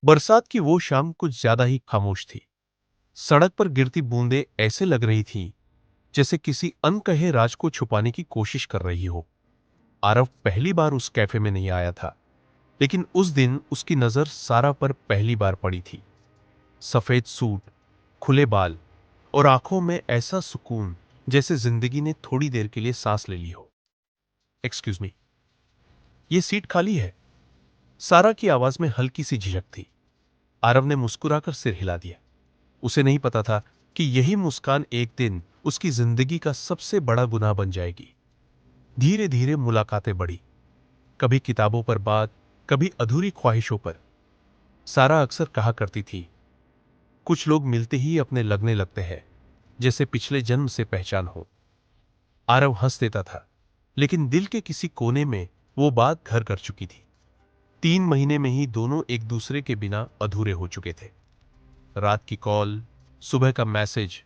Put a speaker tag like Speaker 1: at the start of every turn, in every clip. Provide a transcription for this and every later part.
Speaker 1: बरसात की वो शाम कुछ ज्यादा ही खामोश थी। सड़क पर गिरती बूंदें ऐसे लग रही थीं जैसे किसी अनकहे राज को छुपाने की कोशिश कर रही हो। आरव पहली बार उस कैफे में नहीं आया था, लेकिन उस दिन उसकी नजर सारा पर पहली बार पड़ी थी। सफेद सूट, खुले बाल और आंखों में ऐसा सुकून जैसे जिंदगी ने थोड़ी देर के लिए सांस ले ली हो। एक्सक्यूज मी, ये सीट खाली है? सारा की आवाज में हल्की सी झिझक थी। आरव ने मुस्कुराकर सिर हिला दिया। उसे नहीं पता था कि यही मुस्कान एक दिन उसकी जिंदगी का सबसे बड़ा गुनाह बन जाएगी। धीरे धीरे मुलाकातें बढ़ी, कभी किताबों पर बात, कभी अधूरी ख्वाहिशों पर। सारा अक्सर कहा करती थी, कुछ लोग मिलते ही अपने लगने लगते हैं, जैसे पिछले जन्म से पहचान हो। आरव हंस देता था, लेकिन दिल के किसी कोने में वो बात घर कर चुकी थी। 3 महीने में ही दोनों एक दूसरे के बिना अधूरे हो चुके थे। रात की कॉल, सुबह का मैसेज,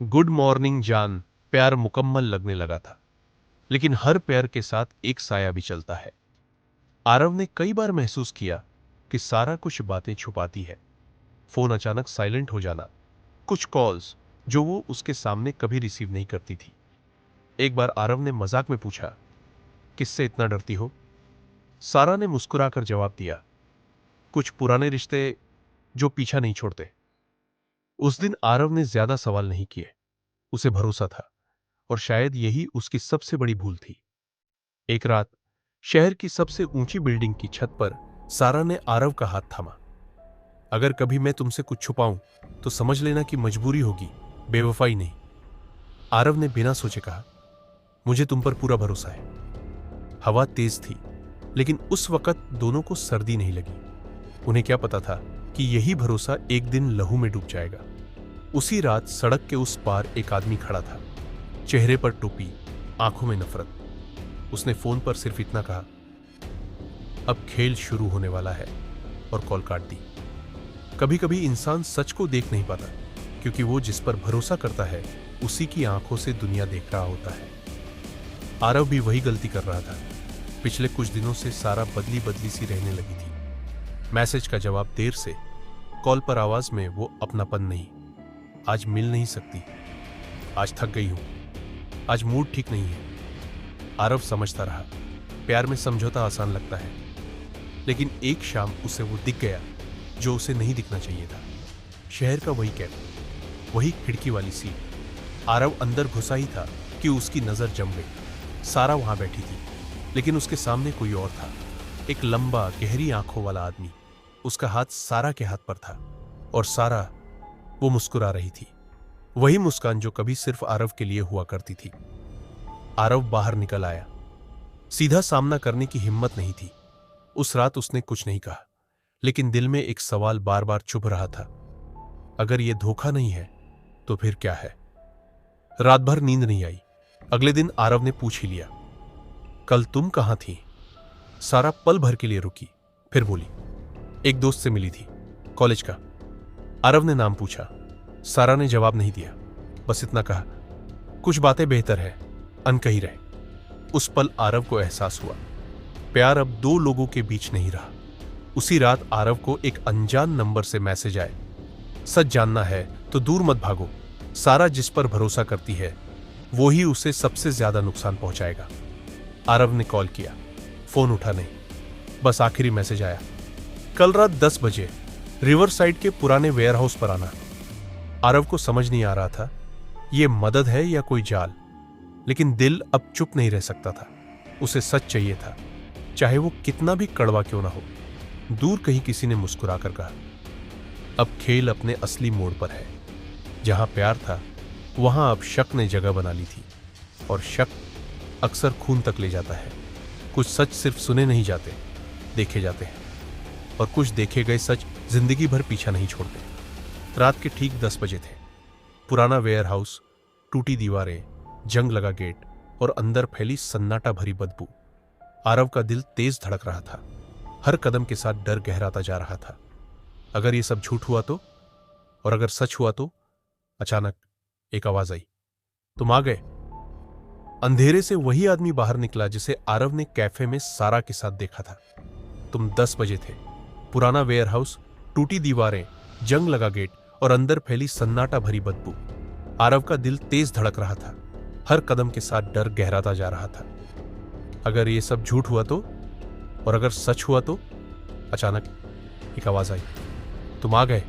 Speaker 1: गुड मॉर्निंग जान, प्यार मुकम्मल लगने लगा था। लेकिन हर प्यार के साथ एक साया भी चलता है। आरव ने कई बार महसूस किया कि सारा कुछ बातें छुपाती है। फोन अचानक साइलेंट हो जाना, कुछ कॉल्स जो वो उसके सामने कभी रिसीव नहीं करती थी। एक बार आरव ने मजाक में पूछा, किससे इतना डरती हो? सारा ने मुस्कुराकर जवाब दिया, कुछ पुराने रिश्ते जो पीछा नहीं छोड़ते। उस दिन आरव ने ज्यादा सवाल नहीं किए। उसे भरोसा था, और शायद यही उसकी सबसे बड़ी भूल थी। एक रात शहर की सबसे ऊंची बिल्डिंग की छत पर सारा ने आरव का हाथ थामा। अगर कभी मैं तुमसे कुछ छुपाऊं तो समझ लेना कि मजबूरी होगी, बेवफाई नहीं। आरव ने बिना सोचे कहा, मुझे तुम पर पूरा भरोसा है। हवा तेज थी, लेकिन उस वक्त दोनों को सर्दी नहीं लगी। उन्हें क्या पता था कि यही भरोसा एक दिन लहू में डूब जाएगा। उसी रात सड़क के उस पार एक आदमी खड़ा था, चेहरे पर टोपी, आंखों में नफरत। उसने फोन पर सिर्फ इतना कहा, अब खेल शुरू होने वाला है, और कॉल काट दी। कभी कभी इंसान सच को देख नहीं पाता, क्योंकि वो जिस पर भरोसा करता है उसी की आंखों से दुनिया देख रहा होता है। आरव भी वही गलती कर रहा था। पिछले कुछ दिनों से सारा बदली बदली सी रहने लगी थी। मैसेज का जवाब देर से, कॉल पर आवाज में वो अपनापन नहीं। आज मिल नहीं सकती, आज थक गई हूं, आज मूड ठीक नहीं है। आरव समझता रहा, प्यार में समझौता आसान लगता है, लेकिन एक शाम उसे वो दिख गया जो उसे नहीं दिखना चाहिए था। शहर का वही कैफे, वही खिड़की वाली सीट। आरव अंदर घुसा ही था कि उसकी नजर जम गई। सारा वहां बैठी थी, लेकिन उसके सामने कोई और था। एक लंबा गहरी आंखों वाला आदमी। उसका हाथ सारा के हाथ पर था, और सारा वो मुस्कुरा रही थी, वही मुस्कान जो कभी सिर्फ आरव के लिए हुआ करती थी। आरव बाहर निकल आया। सीधा सामना करने की हिम्मत नहीं थी। उस रात उसने कुछ नहीं कहा, लेकिन दिल में एक सवाल बार बार चुभ रहा था, अगर ये धोखा नहीं है तो फिर क्या है? रात भर नींद नहीं आई। अगले दिन आरव ने पूछ ही लिया, कल तुम कहां थी? सारा पल भर के लिए रुकी, फिर बोली, एक दोस्त से मिली थी, कॉलेज का। आरव ने नाम पूछा। सारा ने जवाब नहीं दिया, बस इतना कहा, कुछ बातें बेहतर है अनकही रहे। उस पल आरव को एहसास हुआ, प्यार अब दो लोगों के बीच नहीं रहा। उसी रात आरव को एक अनजान नंबर से मैसेज आए, सच जानना है तो दूर मत भागो, सारा जिस पर भरोसा करती है वो ही उसे सबसे ज्यादा नुकसान पहुंचाएगा। आरव ने कॉल किया, फोन उठा नहीं। बस आखिरी मैसेज आया, कल रात 10 बजे रिवर साइड के पुराने वेयरहाउस पर आना। आरव को समझ नहीं आ रहा था ये मदद है या कोई जाल, लेकिन दिल अब चुप नहीं रह सकता था। उसे सच चाहिए था, चाहे वो कितना भी कड़वा क्यों ना हो। दूर कहीं किसी ने मुस्कुराकर कहा, अब खेल अपने असली मोड़ पर है। जहां प्यार था वहां अब शक ने जगह बना ली थी, और शक अक्सर खून तक ले जाता है। कुछ सच सिर्फ सुने नहीं जाते, देखे जाते हैं, और कुछ देखे गए सच जिंदगी भर पीछा नहीं छोड़ते। रात के ठीक 10 बजे थे। पुराना वेयर हाउस, टूटी दीवारें, जंग लगा गेट, और अंदर फैली सन्नाटा भरी बदबू। आरव का दिल तेज धड़क रहा था। हर कदम के साथ डर गहराता जा रहा था। अगर ये सब झूठ हुआ तो, और अगर सच हुआ तो? अचानक एक आवाज आई, तुम आ गए। अंधेरे से वही आदमी बाहर निकला जिसे आरव ने कैफे में सारा के साथ देखा था। तुम 10 बजे थे, पुराना वेयर हाउस, टूटी दीवारें, जंग लगा गेट और अंदर फैली सन्नाटा भरी बदबू। आरव का दिल तेज धड़क रहा था। हर कदम के साथ डर गहराता जा रहा था। अगर ये सब झूठ हुआ तो, और अगर सच हुआ तो? अचानक एक आवाज आई, तुम आ गए।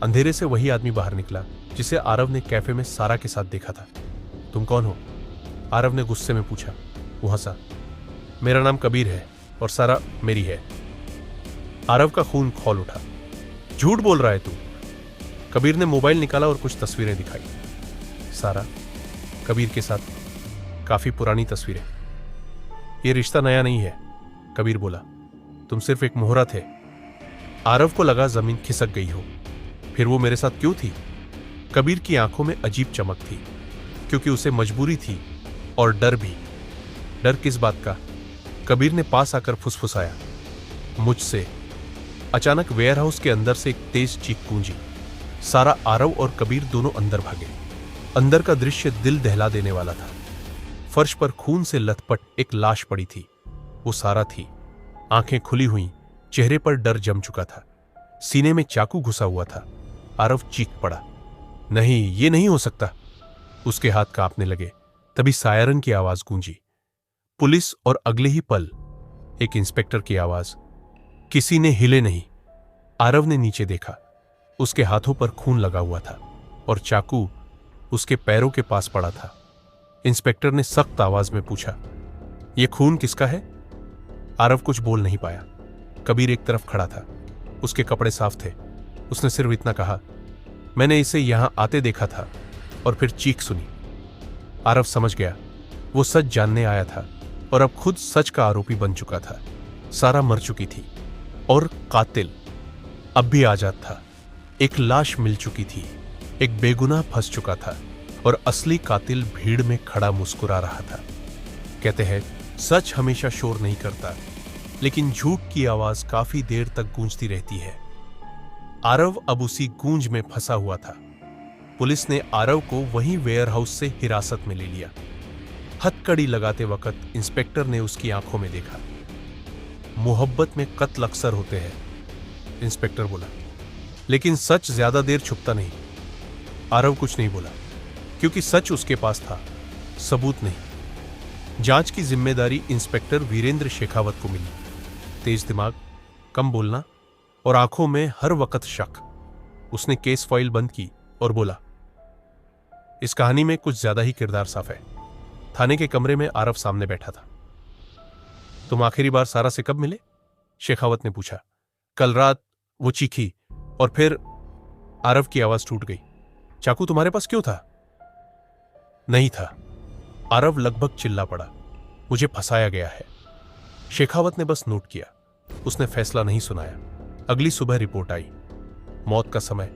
Speaker 1: अंधेरे से वही आदमी बाहर निकला जिसे आरव ने कैफे में सारा के साथ देखा था। तुम कौन हो? आरव ने गुस्से में पूछा। वो हंसा। मेरा नाम कबीर है और सारा मेरी है। आरव का खून खौल उठा। झूठ बोल रहा है तू। कबीर ने मोबाइल निकाला और कुछ तस्वीरें दिखाई। सारा, कबीर के साथ, काफी पुरानी तस्वीरें। ये रिश्ता नया नहीं है, कबीर बोला। तुम सिर्फ एक मोहरा थे। आरव को लगा जमीन खिसक गई हो। फिर वो मेरे साथ क्यों थी? कबीर की आंखों में अजीब चमक थी, क्योंकि उसे मजबूरी थी और डर भी। डर किस बात का? कबीर ने पास आकर फुसफुसाया, मुझसे। अचानक वेयरहाउस के अंदर से एक तेज चीख गूंजी। सारा, आरव और कबीर दोनों अंदर भागे। अंदर का दृश्य दिल दहला देने वाला था। फर्श पर खून से लथपथ एक लाश पड़ी थी। वो सारा थी। आंखें खुली हुई, चेहरे पर डर जम चुका था। सीने में चाकू घुसा हुआ था। आरव चीख पड़ा, नहीं, ये नहीं हो सकता। उसके हाथ कांपने लगे। तभी सायरन की आवाज गूंजी। पुलिस, और अगले ही पल एक इंस्पेक्टर की आवाज। किसी ने हिले नहीं। आरव ने नीचे देखा। उसके हाथों पर खून लगा हुआ था और चाकू उसके पैरों के पास पड़ा था। इंस्पेक्टर ने सख्त आवाज में पूछा, यह खून किसका है? आरव कुछ बोल नहीं पाया। कबीर एक तरफ खड़ा था। उसके कपड़े साफ थे। उसने सिर्फ इतना कहा, मैंने इसे यहां आते देखा था। और फिर चीख सुनी। आरव समझ गया, वो सच जानने आया था और अब खुद सच का आरोपी बन चुका था। सारा मर चुकी थी और कातिल अब भी आजाद था। एक लाश मिल चुकी थी, एक बेगुनाह फंस चुका था और असली कातिल भीड़ में खड़ा मुस्कुरा रहा था। कहते हैं, सच हमेशा शोर नहीं करता, लेकिन झूठ की आवाज काफी देर तक गूंजती रहती है। आरव अब उसी गूंज में फंसा हुआ था। पुलिस ने आरव को वहीं वेयरहाउस से हिरासत में ले लिया। हथकड़ी लगाते वक्त इंस्पेक्टर ने उसकी आंखों में देखा। मोहब्बत में कत्ल अक्सर होते हैं, इंस्पेक्टर बोला, लेकिन सच ज्यादा देर छुपता नहीं। आरव कुछ नहीं बोला, क्योंकि सच उसके पास था, सबूत नहीं। जांच की जिम्मेदारी इंस्पेक्टर वीरेंद्र शेखावत को मिली। तेज दिमाग, कम बोलना और आंखों में हर वक्त शक। उसने केस फाइल बंद की और बोला, इस कहानी में कुछ ज्यादा ही किरदार साफ है। थाने के कमरे में आरव सामने बैठा था। तुम आखिरी बार सारा से कब मिले? शेखावत ने पूछा। कल रात, वो चीखी और फिर आरव की आवाज टूट गई। चाकू तुम्हारे पास क्यों था? नहीं था। आरव लगभग चिल्ला पड़ा, मुझे फंसाया गया है। शेखावत ने बस नोट किया। उसने फैसला नहीं सुनाया। अगली सुबह रिपोर्ट आई। मौत का समय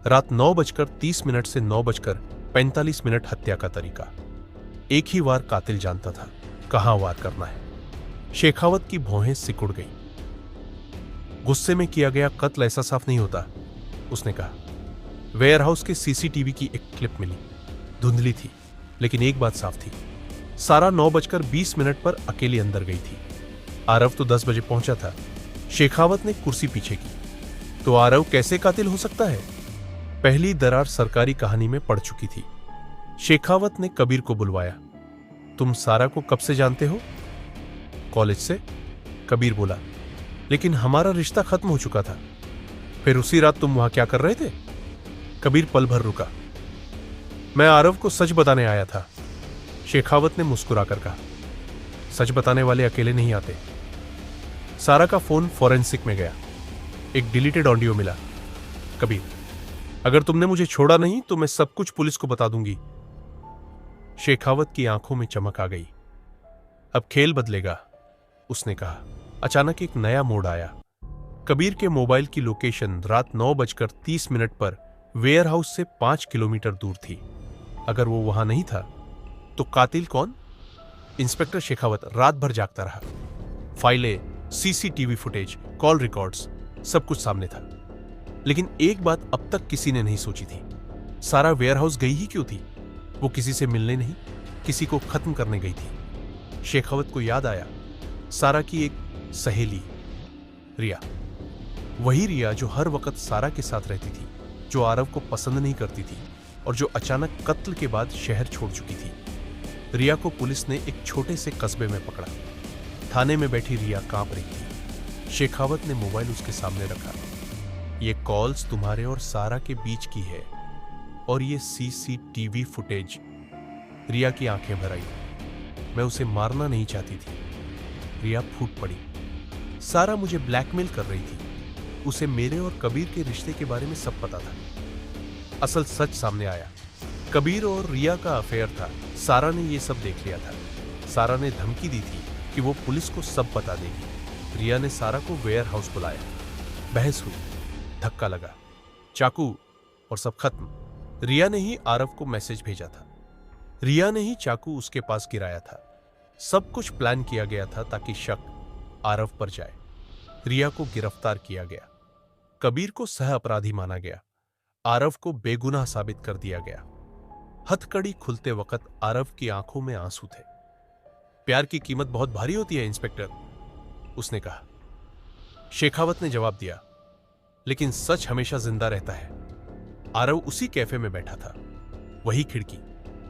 Speaker 1: रात 9:30 से 9:45 हत्या का तरीका। एक ही वार कातिल जानता था कहां वार करना है। शेखावत की भौहें सिकुड़ गई। गुस्से में किया गया कत्ल ऐसा साफ नहीं होता, उसने कहा। वेयरहाउस के सीसीटीवी की एक क्लिप मिली। धुंधली थी, लेकिन एक बात साफ थी, सारा 9:20 पर अकेली अंदर गई थी। आरव तो 10 बजे पहुंचा था। शेखावत ने कुर्सी पीछे की। तो आरव कैसे कातिल हो सकता है? पहली दरार सरकारी कहानी में पड़ चुकी थी। शेखावत ने कबीर को बुलवाया। तुम सारा को कब से जानते हो? कॉलेज से, कबीर बोला, लेकिन हमारा रिश्ता खत्म हो चुका था। फिर उसी रात तुम वहां क्या कर रहे थे? कबीर पल भर रुका। मैं आरव को सच बताने आया था, शेखावत ने मुस्कुराकर कहा। सच बताने वाले अकेले नहीं आते। सारा का फोन फॉरेंसिक में गया। एक डिलीटेड ऑडियो मिला। कबीर, अगर तुमने मुझे छोड़ा नहीं तो मैं सब कुछ पुलिस को बता दूंगी। शेखावत की आंखों में चमक आ गई। अब खेल बदलेगा, उसने कहा। अचानक एक नया मोड़ आया। कबीर के मोबाइल की लोकेशन रात 9:30 पर वेयरहाउस से 5 किलोमीटर दूर थी। अगर वो वहां नहीं था तो कातिल कौन? इंस्पेक्टर शेखावत रात भर जागता रहा। फाइलें, सीसीटीवी फुटेज, कॉल रिकॉर्ड्स, सब कुछ सामने था। लेकिन एक बात अब तक किसी ने नहीं सोची थी, सारा वेयरहाउस गई ही क्यों थी? वो किसी से मिलने नहीं, किसी को खत्म करने गई थी। शेखावत को याद आया सारा की एक सहेली, रिया। वही रिया जो हर वक्त सारा के साथ रहती थी, जो आरव को पसंद नहीं करती थी और जो अचानक कत्ल के बाद शहर छोड़ चुकी थी। रिया को पुलिस ने एक छोटे से कस्बे में पकड़ा। थाने में बैठी रिया कांप रही थी। शेखावत ने मोबाइल उसके सामने रखा। ये कॉल्स तुम्हारे और सारा के बीच की है और ये सीसीटीवी फुटेज। रिया की आंखें भर आई। मैं उसे मारना नहीं चाहती थी। रिया फूट पड़ी। सारा मुझे ब्लैकमेल कर रही थी। उसे मेरे और कबीर के रिश्ते के बारे में सब पता था। असल सच सामने आया। कबीर और रिया का अफेयर था। सारा ने यह सब देख लिया था। सारा ने धमकी दी थी कि वो पुलिस को सब बता देगी। रिया ने सारा को वेयर हाउस बुलाया। बहस हुई, धक्का लगा, चाकू, और सब खत्म। रिया ने ही आरव को मैसेज भेजा था। रिया ने ही चाकू उसके पास गिराया था। सब कुछ प्लान किया गया था ताकि शक आरव पर जाए। रिया को गिरफ्तार किया गया। कबीर को सह अपराधी माना गया। आरव को बेगुनाह साबित कर दिया गया। हथकड़ी खुलते वक्त आरव की आंखों में आंसू थे। प्यार की कीमत बहुत भारी होती है इंस्पेक्टर, उसने कहा। शेखावत ने जवाब दिया, लेकिन सच हमेशा जिंदा रहता है। आरव उसी कैफे में बैठा था। वही खिड़की,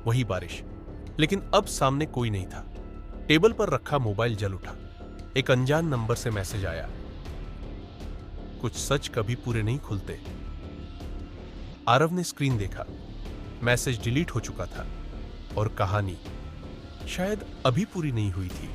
Speaker 1: वही बारिश, लेकिन अब सामने कोई नहीं था। टेबल पर रखा मोबाइल जल उठा। एक अनजान नंबर से मैसेज आया, कुछ सच कभी पूरे नहीं खुलते। आरव ने स्क्रीन देखा। मैसेज डिलीट हो चुका था और कहानी शायद अभी पूरी नहीं हुई थी।